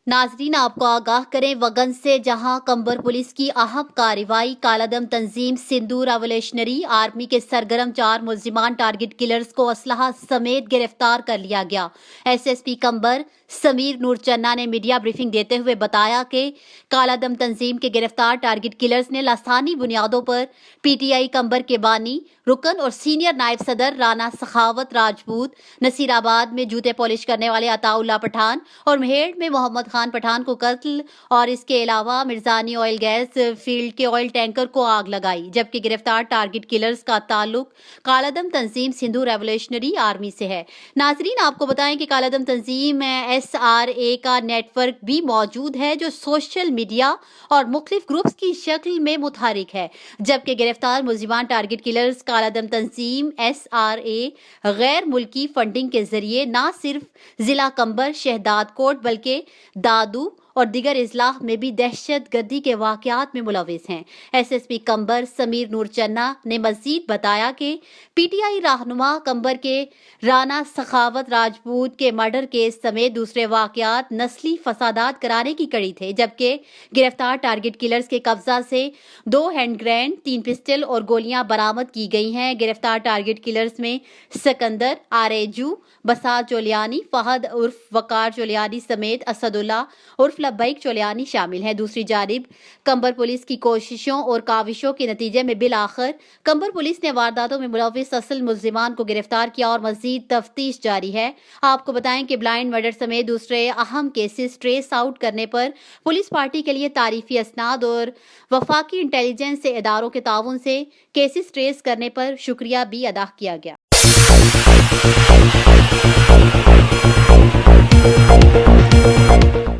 नाजरीन, आपको आगाह करें वगन से, जहां कंबर पुलिस की अहम कार्रवाई कालादम तंजीम सिंधु रेवोल्यूशनरी आर्मी के सरगर्म 4 मुल्जिमान टारगेट किलर्स को असलहा समेत गिरफ्तार कर लिया गया। एसएसपी कंबर समीर नूर चन्ना ने मीडिया ब्रीफिंग देते हुए बताया कि कालादम तंजीम के गिरफ्तार टारगेट किलर्स ने लासानी बुनियादों पर पीटीआई कंबर के बानी, रुकन और सीनियर नायब सदर राना सखावत राजपूत, नसीराबाद में जूते पॉलिश करने वाले अताउल्ला पठान और मेहड़ में मोहम्मद खान पठान को कत्ल और इसके अलावा मिर्जानी ऑयल गैस फील्ड के ऑयल टैंकर को आग लगाई। जबकि गिरफ्तार टारगेट किलर्स का ताल्लुक कालादम तंजीम सिंधु रेवोल्यूशनरी आर्मी से है। नाजरीन, आपको बताएं कि कालादम तंजीम में एसआरए का नेटवर्क भी मौजूद है, जो सोशल मीडिया और मुख्तलिफ ग्रुप्स की शक्ल में मुतहरिक है। जबकि गिरफ्तार मुल्जिमान टारगेट किलर्स कालादम तंजीम एसआरए गैर मुल्की फंडिंग के जरिए न सिर्फ जिला कंबर, शहदाद कोट बल्कि दादू और दिगर इजलाह में भी दहशत गर्दी के वाकयात में मुलविस हैं। एसएसपी कंबर समीर नूर चन्ना ने मजीद बताया कि पीटीआई रहनुमा कंबर के राना सखावत राजपूत के मर्डर केस समेत दूसरे वाकयात नस्ली फसादात कराने की कड़ी थे। जबकि गिरफ्तार टारगेट किलर्स के कब्जा से 2 हैंड ग्रेनेड, 3 पिस्टल और गोलियां बरामद की गई हैं। गिरफ्तार टारगेट किलर्स में सिकंदर आरेजू, बसात चोलियानी, फहद उर्फ वकार चोलियानी समेत असदुल्ला उर्फ लब्बैक चोलियानी शामिल हैं। दूसरी जानिब कंबर पुलिस की कोशिशों और काविशों के नतीजे में बिलाखिर कंबर पुलिस ने वारदातों में मुलविस असल मुल्जिमान को गिरफ्तार किया और मजीद तफ्तीश जारी है। आपको बताएं कि ब्लाइंड मर्डर समेत दूसरे अहम केसेस ट्रेस आउट करने पर पुलिस पार्टी के लिए तारीफी असनाद और वफाकी इंटेलिजेंस से इदारों के ताउन से केसेस ट्रेस करने पर शुक्रिया भी अदा किया गया।